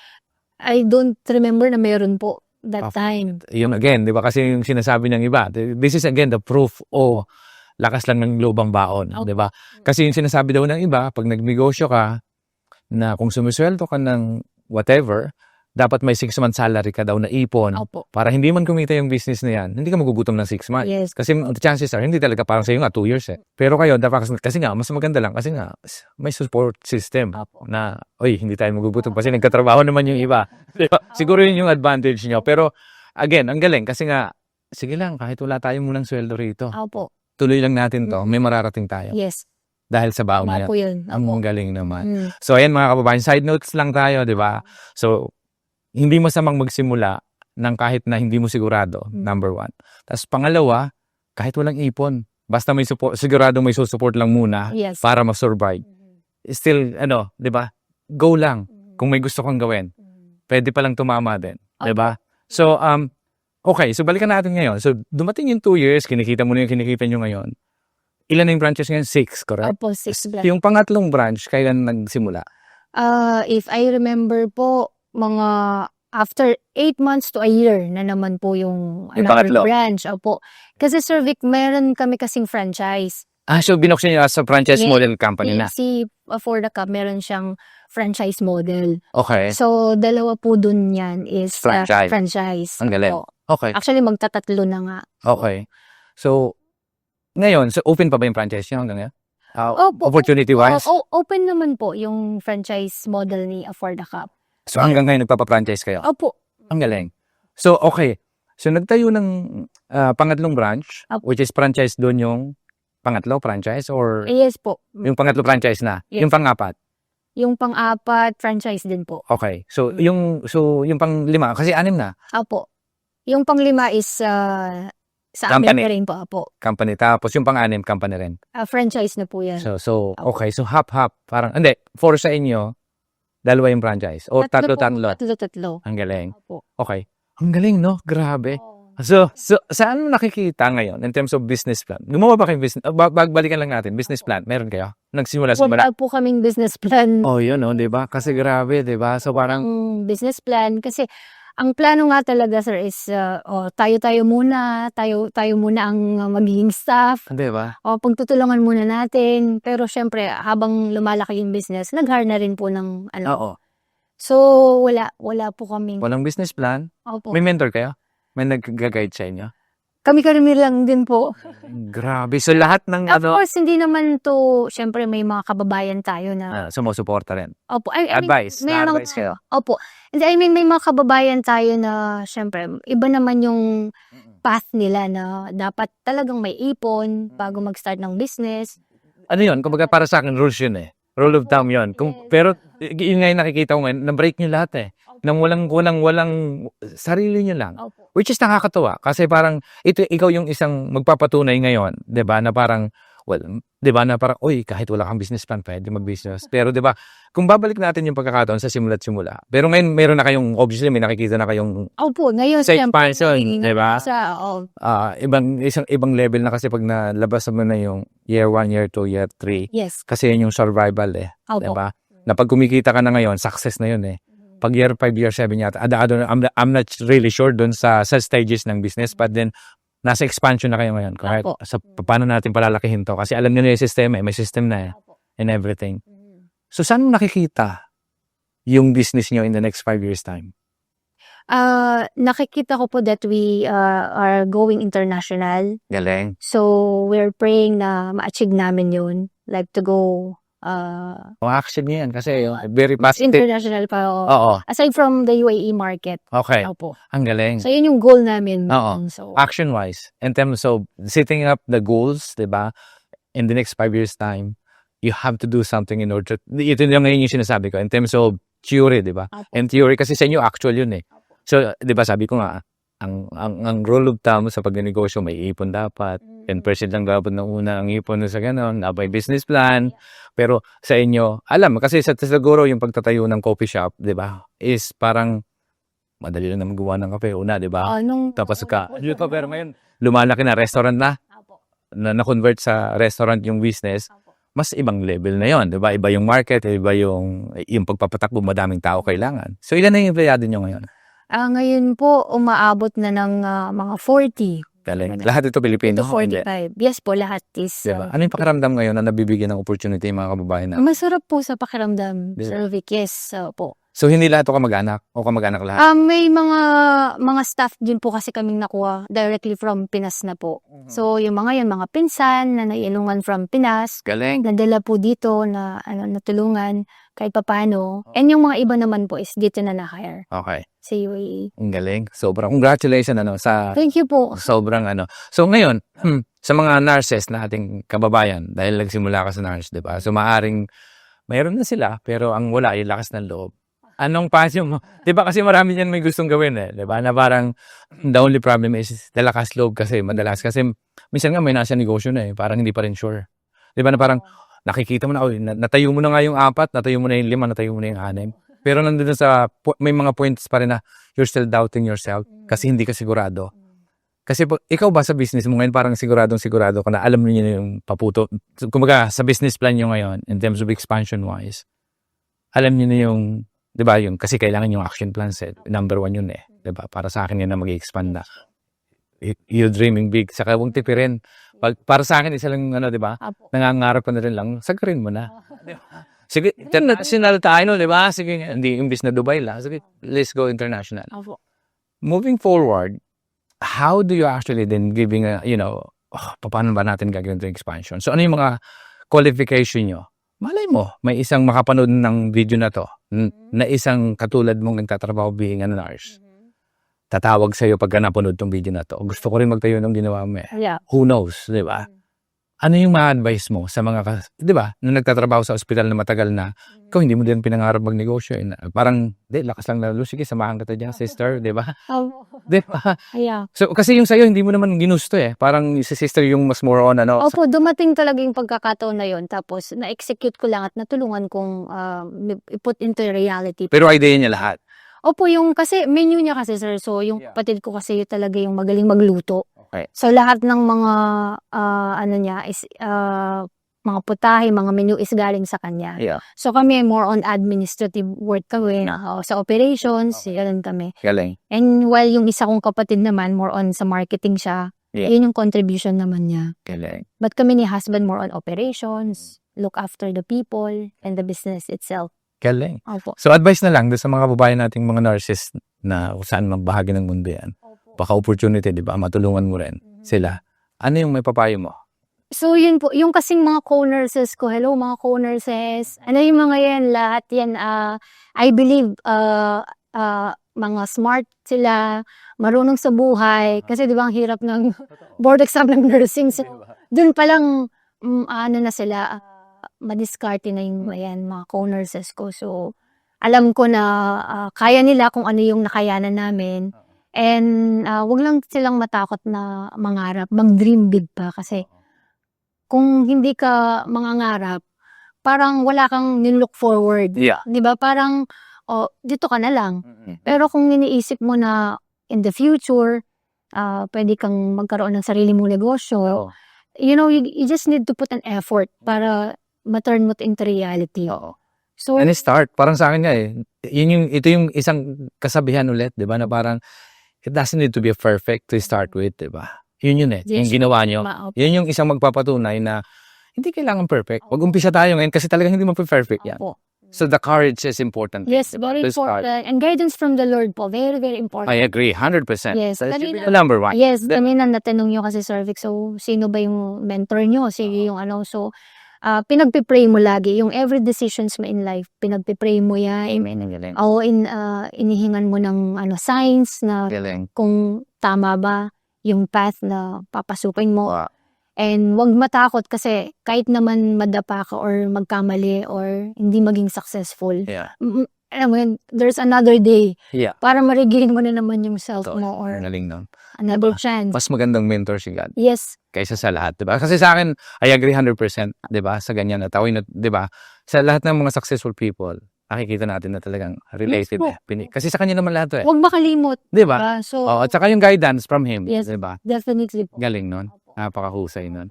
I don't remember na meron po that Oh. time. Yun again, di ba? Kasi yung sinasabi ng iba, this is again the proof o lakas lang ng lubang baon, Okay. di ba? Kasi yung sinasabi daw ng iba, pag nagnegosyo ka, na kung sumisweldo ka ng whatever, dapat may 6 months salary ka daw na ipon. Opo. Para hindi man kumita yung business na yan, hindi ka magugutom ng 6 months. Yes. Kasi the chances are, hindi talaga parang sa'yo nga 2 years eh. Pero kayo, dapat, kasi nga, mas maganda lang kasi nga, may support system Opo. na, oy, hindi tayo magugutom kasi nagkatrabaho naman yung iba. Diba? Siguro yun yung advantage nyo. Pero, again, ang galing kasi nga, sige lang, kahit wala tayong munang sweldo rito, Opo. tuloy lang natin to, may mararating tayo. Yes. Dahil sa baon na Tama po yan. yun. Ang Opo. galing naman. Mm. So, ayan mga kababayan, side notes lang tayo, di ba? So, hindi masamang magsimula ng kahit na hindi mo sigurado, number 1. Tapos pangalawa, kahit walang ipon, basta may support, sigurado may support lang muna Yes. para ma-survive. Still, di ba? Go lang kung may gusto kang gawin. Pwede palang tumama din, di ba? So, okay, so balikan natin ngayon. So, dumating yung 2 years, kinikita mo na yung kinikita nyo ngayon. Ilan na yung branches ngayon? 6, correct? Opo, 6 branch. Yung pangatlong branch, kailan nagsimula? If I remember po, mga after 8 months to a year na naman po yung pangatlo. branch. Opo. Kasi Sir Vic, meron kami kasing franchise. So binuksan niyo sa franchise Yes. model company na. Si For the Cup, meron siyang franchise model. Okay. So, dalawa po dun yan is franchise. Ang galing. Opo. Okay. Actually, magtatatlo na nga. Okay. So, ngayon, so open pa ba yung franchise niyo hanggang ngayon? Opo. Opportunity-wise? Open naman po yung franchise model ni For the Cup. So hanggang ngayon nagpapa-franchise kayo? Opo. Ang galing. So, okay. So, nagtayo ng pangatlong branch, Opo. which is franchise doon yung pangatlo franchise or Yes po. yung pangatlo franchise na? Yes. Yung pang-apat? Yung pang-apat, franchise din po. Okay. So, yung pang-lima, kasi 6 na Opo. Yung pang-5 is sa amin Company. na rin po. Opo. company. Tapos yung pang-6, company rin. Franchise na po yan. So okay. So, half-half. Parang, hindi, 4 sa inyo, 2 yung franchise. O Tatlo. tatlo. Ang galing. Opo. Okay. Ang galing, no? Grabe. So saan mo nakikita ngayon in terms of business plan? Gumawa ba kayong business? Balikan lang natin. Business plan, meron kayo? Nagsimula. Wala po kaming business plan. Oh, yun, no? Diba? Kasi grabe, diba? So, parang, Business plan. Kasi, ang plano nga talaga, sir, is tayo muna. Tayo muna ang magiging staff. diba? O, pagtutulungan muna natin. Pero, syempre, habang lumalaki yung business, nag-hire na rin po ng ano. Oo. So, wala po kaming. Walang business plan? Opo. May mentor kayo? May nag-guide sa inyo? Kami lang din po. Grabe. So, lahat ng Of course, hindi naman to, syempre, may mga kababayan tayo na. sumusuporta rin. Opo. I mean, Advice. may mga- Na-advice kayo. Opo. Hindi, I mean, may mga kababayan tayo na, syempre, iba naman yung path nila na dapat talagang may ipon bago mag-start ng business. Ano yun? Kumbaga para sa akin, rules yun eh. Rule of thumb yun. Pero yun nga yung nakikita ko ngayon, na-break nyo lahat eh. Nang walang sarili nyo lang. Opo. Which is nakakatuwa. Kasi parang, ikaw yung isang magpapatunay ngayon, di ba, na parang, di ba, na parang, uy, kahit wala kang business plan, pwede mag-business. Pero di ba, kung babalik natin yung pagkakataon sa simula't simula, pero ngayon meron na kayong, obviously, may nakikita na kayong Opo, ngayon sa siyempre, expansion, di ba? Ibang level na kasi pag nalabas mo na yung year 1, year 2, year 3, yes. kasi yun yung survival eh. Opo. Diba? Na pag kumikita ka na ngayon, success na yun eh. Pag year 5, year 7 yata, I'm not really sure dun sa stages ng business, but then, nasa expansion na kayo ngayon. Correct? Opo. So, paano natin palalakihin to? Kasi alam nyo na yung system eh. May system na eh. And everything. So, saan mo nakikita yung business nyo in the next 5 years time? Nakikita ko po that we are going international. Galing. So, we're praying na ma-achieve namin yun. Like to go Action nyo yan kasi very positive. international pa. Oo. Aside from the UAE market. Okay. Opo. Ang galing. So, yun yung goal namin. Oo. So, Action-wise, in terms of setting up the goals, di ba, in the next 5 years time, you have to do something in order to, ito yung ngayon yung sinasabi ko, in terms of theory, di ba? Opo. And theory, kasi sa inyo, actual yun eh. So, di ba, sabi ko nga, ang rule of thumb sa pagnegosyo, may ipon dapat. 10% lang dapat na una ang ipon sa ganon, may business plan. Pero sa inyo, alam, kasi siguro yung pagtatayo ng coffee shop, di ba, is parang, madali lang na magawa ng kape, una, di ba? Tapos pero ngayon, lumalaki na, restaurant na, na-convert sa restaurant yung business, mas ibang level na yon, di ba? Iba yung market, iba yung pagpapatakbo, madaming tao kailangan. So, ilan na yung empleyado nyo ngayon? Ngayon po, umaabot na ng mga 40. Galing. Lahat ito Pilipino? To 45. Yes po, lahat is. Diba? Ano yung pakiramdam ngayon na nabibigyan ng opportunity yung mga kababayan na? Masarap po sa pakiramdam, Diba? Sir Vic. Yes po. So, hindi lahat ito kamag-anak? O kamag-anak lahat? May mga staff din po kasi kaming nakuha directly from Pinas na po. So, yung mga mga pinsan na naiilungan from Pinas, Galing. nadala po dito na natulungan kahit papano. And yung mga iba naman po is dito na na-hire Okay. sa UAE. Ang galing. Sobrang congratulations sa Thank you po. sobrang So, ngayon, sa mga nurses na ating kababayan, dahil nagsimula ka sa nurse, di ba? So, maaring mayroon na sila, pero ang wala, yung lakas ng loob. Anong passion mo? Di ba kasi marami yan may gustong gawin eh. Di ba? Na parang the only problem is the lakas loob kasi madalas. Kasi minsan nga may nasa negosyo na eh. Parang hindi pa rin sure. Di ba na parang nakikita mo na, natayo mo na nga yung 4, natayo mo na yung 5, natayo mo na yung 6. Pero nandun sa, may mga points pa rin na you're still doubting yourself kasi hindi ka sigurado. Kasi ikaw ba sa business mo ngayon parang sigurado ka na alam niyo na yung paputo. Kumbaga sa business plan nyo ngayon in terms of expansion wise, alam niyo na yung, di ba yun, kasi kailangan yung action plan set. Number 1 yun eh. Di ba? Para sa akin yan na mag-expand na. You're dreaming big. Saka huwag tipirin. Para sa akin, isa lang, di ba? Nangangarap ka na rin lang, sagarin mo na. Sige, international tayo, di ba? Sige, hindi imbis na Dubai lang. Sige, let's go international. Moving forward, how do you actually then giving paano ba natin gagawin ito expansion? So, ano yung mga qualification nyo? Malay mo, may isang makapanood ng video na to, na isang katulad mong nagtatrabaho being a nurse. Tatawag sa'yo pagka napanood tong video na to. Gusto ko rin magtayo ng ginawa mo eh. Yeah. Who knows, di ba? Ano yung ma-advise mo sa mga, di ba, na nagtatrabaho sa ospital na matagal na, ikaw hindi mo din pinangarap magnegosyo. Parang, lakas lang lalo. Sige, samahan kita dyan, sister, di ba? Di ba? Yeah. So, kasi yung sa'yo, hindi mo naman ginusto eh. Parang si sister yung mas more on, Opo, dumating talaga yung pagkakataon na yun. Tapos, na-execute ko lang at natulungan kong i-put into reality. Pero idea niya lahat. Opo, yung kasi menu niya kasi sir. So, yung kapatid ko kasi talaga yung magaling magluto. Okay. So, lahat ng mga niya is mga putahe, mga menu is galing sa kanya. Yeah. So, kami more on administrative work kami. Sa operations, yun kami. Galing. And while yung isa kong kapatid naman, more on sa marketing siya. Yeah. Yun yung contribution naman niya. Galing. But kami ni husband more on operations, look after the people and the business itself. Galing. Opo. So, advice na lang doon sa mga babae nating mga nurses na kung saan magbahagi ng mundo yan. Baka opportunity, di ba? Matulungan mo rin sila. Ano yung may papayo mo? So, yun po. Yung kasing mga co-nurses ko, hello mga co-nurses. Ano yung mga yan? Lahat yan, I believe, mga smart sila, marunong sa buhay. Kasi di ba ang hirap ng board exam ng nursing. So, dun pa lang, ano na sila, madiskarte na yung mga co-nurses ko. So, alam ko na kaya nila kung ano yung nakayanan namin. And wag lang silang matakot na mangarap, mag-dream big pa. Kasi kung hindi ka mangangarap, parang wala kang nilook forward. Yeah. Di ba? Parang, dito ka na lang. Pero kung iniisip mo na in the future, pwede kang magkaroon ng sarili mong negosyo, you know, you just need to put an effort para ma-turn mo into reality. So, And start, parang sa akin nga ito yung isang kasabihan ulit, di ba, na parang, it doesn't need to be perfect to start with, di ba? Yun yun yes, yung ginawa nyo. Yun yung isang magpapatunay na hindi kailangan perfect. Mag-umpisa tayo ngayon kasi talagang hindi perfect yan. So the courage is important. Yes, very important. And guidance from the Lord po, very, very important. I agree, 100%. Yes, That should be the number one. Yes, kami na natanong nyo kasi Sir Vic, so sino ba yung mentor nyo? Sino yung ano? So, pinagpipray mo lagi. Yung every decisions mo in life, pinagpipray mo yan. Amen. Galing. Inihingan mo ng signs na Galing. kung tama ba yung path na papasukin mo. And wag matakot kasi kahit naman madapa ka or magkamali or hindi maging successful. Yeah. Alam mo yun, there's another day. Yeah. Para ma-regain mo na naman yung self mo or Galing nun. another chance. Mas magandang mentor si God. Yes. Kaysa sa lahat, 'di ba? Kasi sa akin, I agree 100%, 'di ba? Sa ganyan na tawin, 'di ba? Sa lahat ng mga successful people, nakikita natin na talagang related. Kasi sa kanya naman lahat 'to. Huwag makalimot, 'di ba? So, at saka yung guidance from him, yes, 'di ba? Definitely po. Galing nun. Napakahusay nun.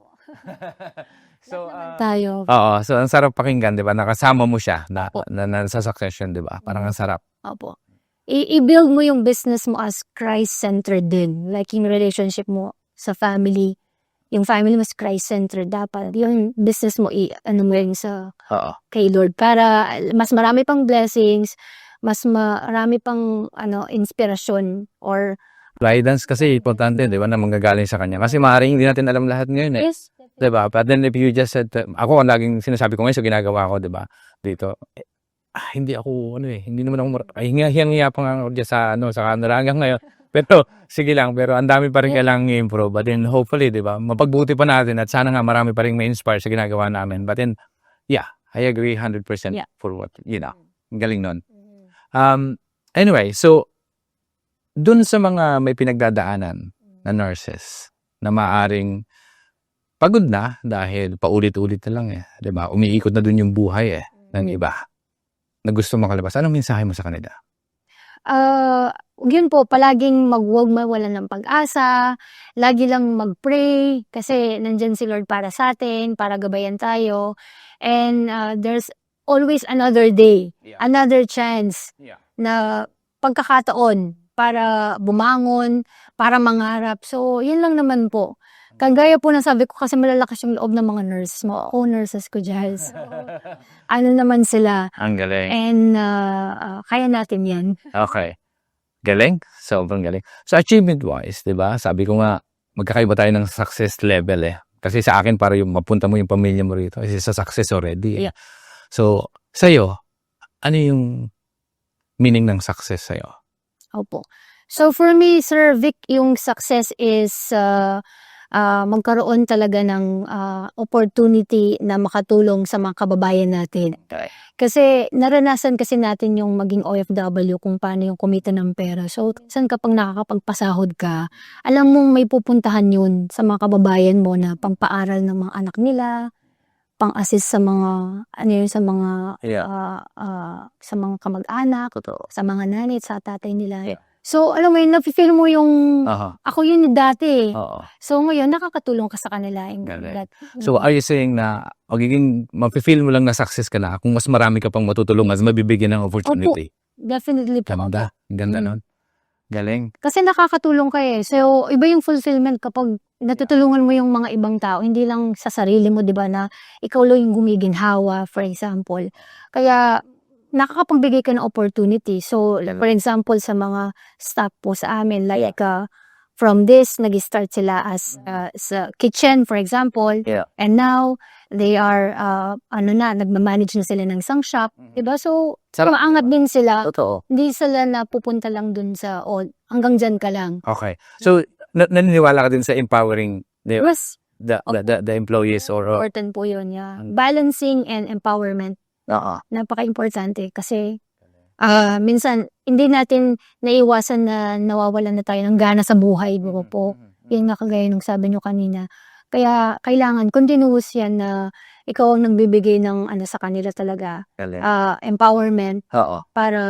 So, tayo. so ang sarap pakinggan, 'di ba? Nakasama mo siya na sa succession, 'di ba? Parang ang sarap. Opo. I-build mo yung business mo as Christ-centered din. Like yung relationship mo sa family. Yung family mo Christ-centered dapat. Yung business mo ano mo yun sa kay Lord para mas marami pang blessings, mas marami pang inspirasyon or guidance kasi importante, 'di ba, na manggagaling sa kanya. Kasi maaaring hindi natin alam lahat ngayon eh. Yes. 'Di ba? But then if you just said, ako ang laging sinasabi ko ngayon sa ginagawa ko, 'di ba? Dito. Hindi ako hindi naman ako hiyang-hiya pa nga ako diyan sa camera hanggang ngayon. Pero sige lang, pero ang dami pa rin kailangang i-improve. But then hopefully, 'di ba? Mapagbuti pa natin at sana nga marami pa ring ma-inspire sa ginagawa namin. But then yeah, I agree 100% for what, galing nun. Anyway, so dun sa mga may pinagdadaanan na nurses na maaring pagod na dahil paulit-ulit na lang 'di ba? Umiikot na dun yung buhay ng iba na gusto makalabas. Anong mensahe mo sa kanila? Yun po, palaging huwag mawalan ng pag-asa, lagi lang mag-pray kasi nandyan si Lord para sa atin, para gabayan tayo. And there's always another day, another chance na pagkakataon para bumangon, para mangarap. So, yun lang naman po. Kagaya po na sabi ko kasi malalakas yung loob ng mga nurses mo. Co-nurses ko dyan. So, ano naman sila. Ang galing. And kaya natin yan. Okay. Galing? Sobrang galing. So, achievement-wise, di ba? Sabi ko nga, magkakaiba tayo ng success level Kasi sa akin, para yung mapunta mo yung pamilya mo rito, is a success already. Yeah. So, sa'yo, ano yung meaning ng success sa'yo? Opo. So, for me, Sir Vic, yung success is magkaroon talaga ng opportunity na makatulong sa mga kababayan natin. Okay. Kasi naranasan kasi natin yung maging OFW kung paano yung kumita ng pera. So, saan kapag nakakapagpasahod ka, alam mong may pupuntahan yun sa mga kababayan mo na pangpaaral ng mga anak nila, pang-assist sa mga sa mga kamag-anak, sa mga nanay, sa tatay nila. So, alam mo yun, nafe-feel mo yung, ako yun dati. So, ngayon, nakakatulong ka sa kanila. So, are you saying na, mafe-feel mo lang na success ka na kung mas marami ka pang matutulungan, mas mabibigyan ng opportunity? Opo, definitely po. Ganda. Ganda nun. Galing. Kasi nakakatulong ka So, iba yung fulfillment kapag natutulungan mo yung mga ibang tao. Hindi lang sa sarili mo, di ba, na ikaw lang yung gumiginhawa, for example. Kaya, nakakapagbigay ka ng opportunity. So, for example, sa mga staff po sa amin, like, from this, nag-start sila as sa kitchen, for example. Yeah. And now, they are, nagmamanage na sila ng isang shop. Diba? So, Sarap. maangat din sila. Totoo. Hindi sila na pupunta lang dun sa, hanggang dyan ka lang. Okay. So, naniniwala ka din sa empowering Mas the employees or important po yun. Yeah. Balancing and empowerment. Oo. Napaka-importante kasi minsan hindi natin naiwasan na nawawalan na tayo ng gana sa buhay, diba po? Yan nga kagaya nung sabi nyo kanina. Kaya kailangan continuous yan na ikaw ang nagbibigay ng sa kanila talaga. Empowerment para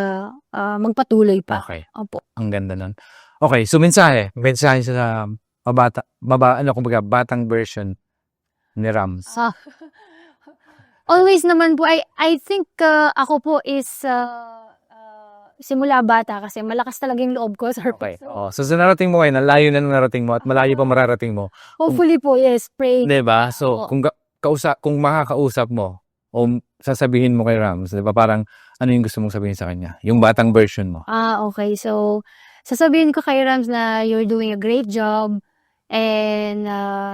magpatuloy pa. Okay. Opo. Ang ganda nun. Okay, so mensahe sa batang version ni Rams. Always naman po, I think ako po is simula bata kasi malakas talaga yung loob ko. Sir. Okay. So sa narating mo ngayon, layo na narating mo at malayo pa mararating mo. Hopefully po, yes, pray. Diba? So kung makakausap mo o sasabihin mo kay Rams, diba parang ano yung gusto mong sabihin sa kanya? Yung batang version mo. Okay. So sasabihin ko kay Rams na you're doing a great job. And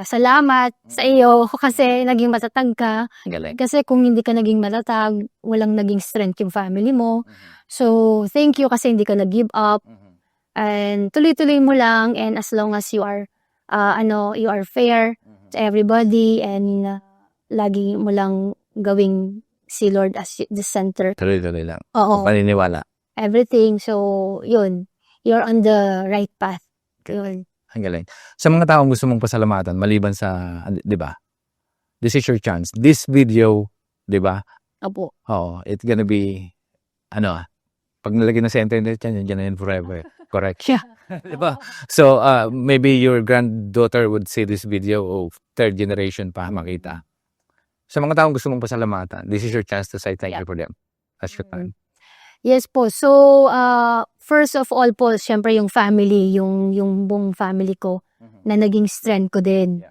salamat sa iyo kasi naging matatag ka. Galing. Kasi kung hindi ka naging matatag, walang naging strength yung family mo. So, thank you kasi hindi ka nag-give up. And tuloy-tuloy mo lang, and as long as you are you are fair to everybody, and lagi mo lang gawing si Lord as the center. Tuloy-tuloy lang. Oo. Paniniwala. Everything. So, yun. You're on the right path. Yun. Ang galing. Sa mga taong gusto mong pasalamatan, maliban sa, di ba? This is your chance. This video, di ba? Opo. Oo. It's gonna be, pag nalagyan na sa internet yan na yan forever. Correct? Yeah. Di ba? So, maybe your granddaughter would see this video o third generation pa makita. Sa mga taong gusto mong pasalamatan, this is your chance to say thank you for them. That's your time. Yes po. So, first of all po, syempre yung family, yung buong family ko na naging strength ko din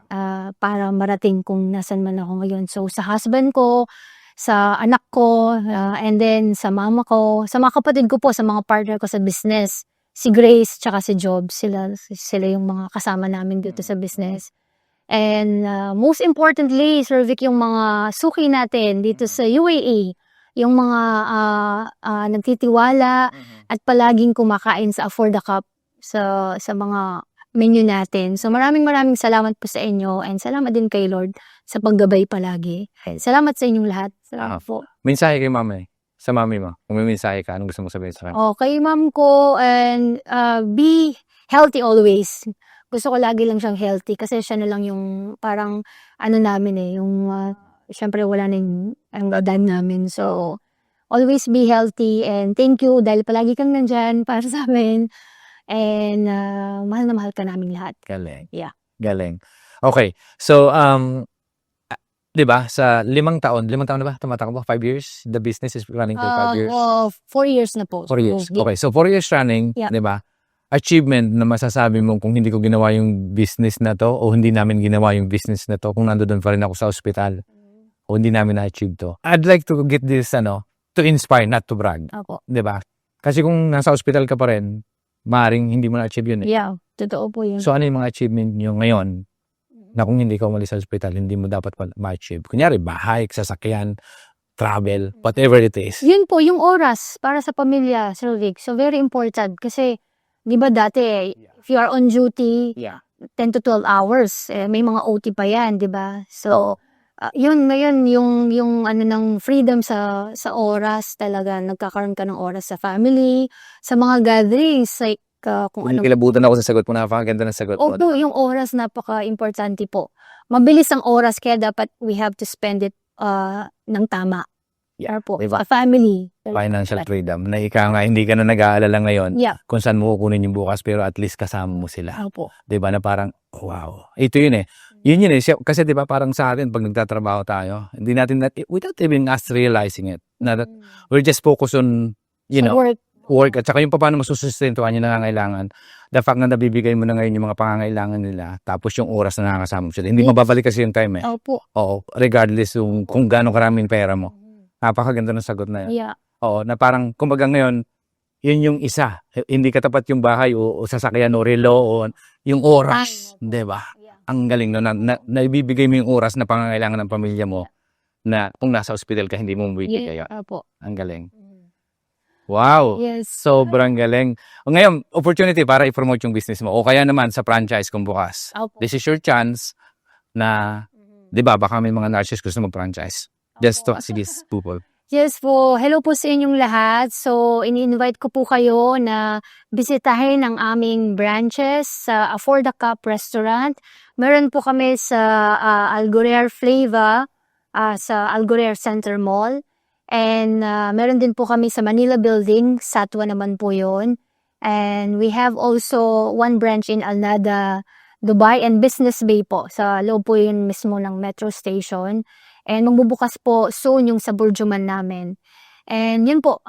para marating kung nasan man ako ngayon. So, sa husband ko, sa anak ko, and then sa mama ko, sa mga kapatid ko po, sa mga partner ko sa business, si Grace tsaka si Job, sila yung mga kasama namin dito sa business. And most importantly, Sir Vic, yung mga suki natin dito sa UAE, yung mga nagtitiwala at palaging kumakain sa Afford a Cup sa mga menu natin. So maraming salamat po sa inyo, and salamat din kay Lord sa paggabay palagi. Salamat sa inyong lahat. Salamat po. Mensahe kay mami. Sa mami mo. Kung may mensahe ka, anong gusto mong sabihin sa kanya? Kay ma'am ko, and be healthy always. Gusto ko lagi lang siyang healthy kasi siya na lang yung parang namin yung syempre wala na ang dad namin. So, always be healthy, and thank you dahil palagi kang nandyan para sa amin. And mahal na mahal ka namin lahat. Galing. Yeah. Galing. Okay. So, di ba, sa 5 taon na ba? Tumatakbo? 5 years? The business is running for 5 years? 4 years na po. 4 years. Okay. So, 4 years running, Yeah. di ba? Achievement na masasabi mo kung hindi ko ginawa yung business na to o hindi namin ginawa yung business na to kung nandoon pa rin ako sa ospital o hindi namin na-achieve to. I'd like to get this, to inspire, not to brag. Opo. Di ba? Kasi kung nasa ospital ka pa rin, maaaring hindi mo na-achieve yun eh. Yeah, totoo po yun. So, ano yung mga achievement nyo ngayon na kung hindi ka umalis sa ospital, hindi mo dapat ma-achieve? Kunyari, bahay, sasakyan, travel, whatever it is. Yun po, yung oras para sa pamilya, Sir Vic. So, very important. Kasi, di ba dati, if you are on duty, 10 to 12 hours, may mga OT pa yan, di ba? So, yun ngayon, yung ng freedom sa oras talaga, nagkakaroon ka ng oras sa family, sa mga gatherings, like, kung ano. Kilabutan ako sa sagot mo, napakaganda ng sagot mo. Opo, yung oras napaka-importante po. Mabilis ang oras, kaya dapat we have to spend it ng tama. Yeah, po, diba? sa family. Financial freedom. Na ikaw nga, hindi ka na nag-aalala ngayon Yeah. kung saan mo kukunin yung bukas, pero at least kasama mo sila. Opo. Diba na parang, wow. Ito yun eh. Yun eh. Kasi diba parang sa atin, pag nagtatrabaho tayo, hindi natin, without even us realizing it, na that we're just focused on, work. At saka yung paano masusustentuhan yung nangangailangan. The fact na nabibigay mo na ngayon yung mga pangangailangan nila, tapos yung oras na nakakasama mo sila. Hindi mababalik kasi yung time eh. Opo. Oo. Regardless kung gaano karaming pera mo. Napakaganda ng sagot na yun. Yeah. Oo, na parang, kumbaga ngayon, yun yung isa. Hindi katapat yung bahay o sasakyan o relo o yung oras, Time, 'di ba? Yeah. Ang galing no naibibigay mo yung oras na pangangailangan ng pamilya mo na kung nasa ospital ka hindi mo mabibigay. Yes, opo. Ang galing. Wow. Yes. Sobrang galing. O ngayon, opportunity para i-promote yung business mo o kaya naman sa franchise kung bukas. Opo. This is your chance na, 'di ba, baka may mga nurses gusto mag-franchise. Just to assist people. Yes po. Hello po sa inyong lahat. So, ini-invite ko po kayo na bisitahin ang aming branches sa For the Cup Restaurant. Meron po kami sa Algorer Flava, sa Algorer Center Mall. And meron din po kami sa Manila Building, Satwa naman po yun. And we have also one branch in Alnada, Dubai and Business Bay po. Sa loob po yun mismo ng metro station. And magbubukas po soon yung sa Burjuman namin. And yun po,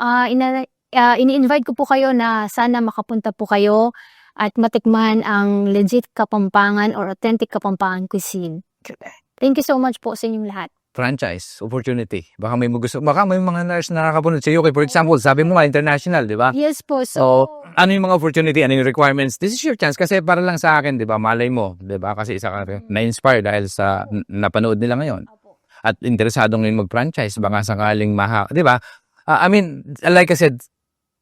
ini-invite ko po kayo na sana makapunta po kayo at matikman ang legit Kapampangan or authentic Kapampangan cuisine. Thank you so much po sa inyong lahat. Franchise, opportunity. Baka may mga nurse na nakakapunod sa UK. For example, sabi mo nga, international, di ba? Yes po. So, ano yung mga opportunity, ano yung requirements? This is your chance. Kasi para lang sa akin, di ba, malay mo, di ba? Kasi isa ka na-inspire dahil sa napanood nila ngayon. At interesado ngayon mag-franchise, baka sakaling di ba? I mean, like I said,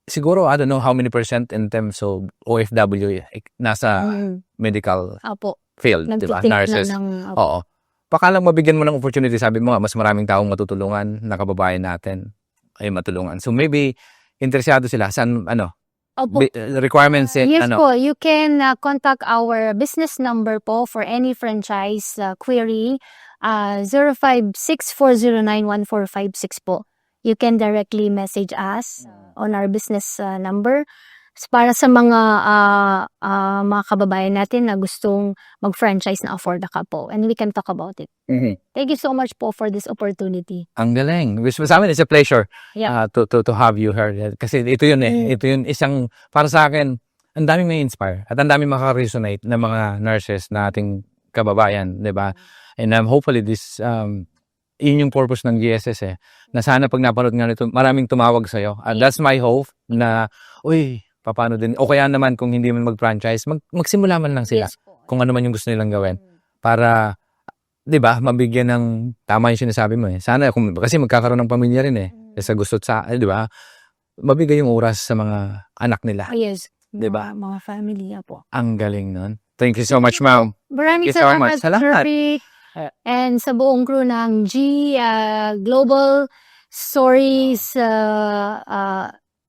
siguro, I don't know how many % in terms of OFW nasa medical field, di ba? Nurses. Oo. Baka lang mabigyan mo ng opportunity, sabi mo nga, mas maraming taong matutulungan na kababayan natin ay matulungan. So maybe, interesado sila. Saan, requirements Yes po, you can contact our business number po for any franchise query, 0564091456 po. You can directly message us on our business number. Para sa mga kababayan natin na gustong mag-franchise na For the Cup po. And we can talk about it. Thank you so much po for this opportunity. Ang galing. Sa amin, it's a pleasure to have you here. Kasi ito yun Ito yun isang, para sa akin, ang daming may inspire at ang daming makaresonate na mga nurses na ating kababayan, di ba? And hopefully this, yun yung purpose ng GSS na sana pag napanood nga nito, maraming tumawag sa'yo. And that's my hope na, paano din, o kaya naman kung hindi man mag-franchise, magsimula man lang sila kung ano man yung gusto nilang gawin. Para, di ba, mabigyan ng, tama yung sinasabi mo Sana, kasi magkakaroon ng pamilya rin Sa gusto di ba, mabigay yung oras sa mga anak nila. Yes. Di ba? Mga family po. Ang galing nun. Thank you so much, ma'am. Maraming salamat sa lahat. And sa buong crew ng Global Stories,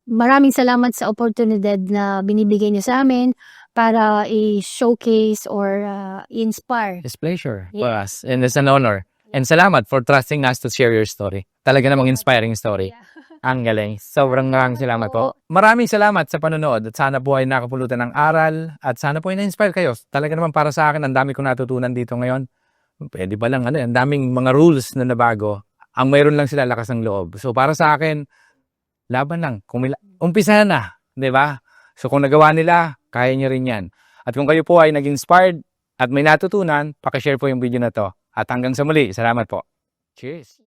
maraming salamat sa oportunidad na binibigay niyo sa amin para i-showcase or inspire. It's a pleasure for us and it's an honor. And salamat for trusting us to share your story. Talaga namang inspiring story. Ang galing. Sobrang salamat po. Maraming salamat sa panonood at sana po ay nakapulutan ng aral at sana po ay na-inspire kayo. Talaga naman para sa akin, ang dami kong natutunan dito ngayon. Pwede ba lang, ang daming mga rules na nabago. Ang mayroon lang sila lakas ng loob. So para sa akin, laban lang. Umpisa na, di ba? So kung nagawa nila, kaya nyo rin yan. At kung kayo po ay nag-inspired at may natutunan, pakishare po yung video na to. At hanggang sa muli, salamat po. Cheers!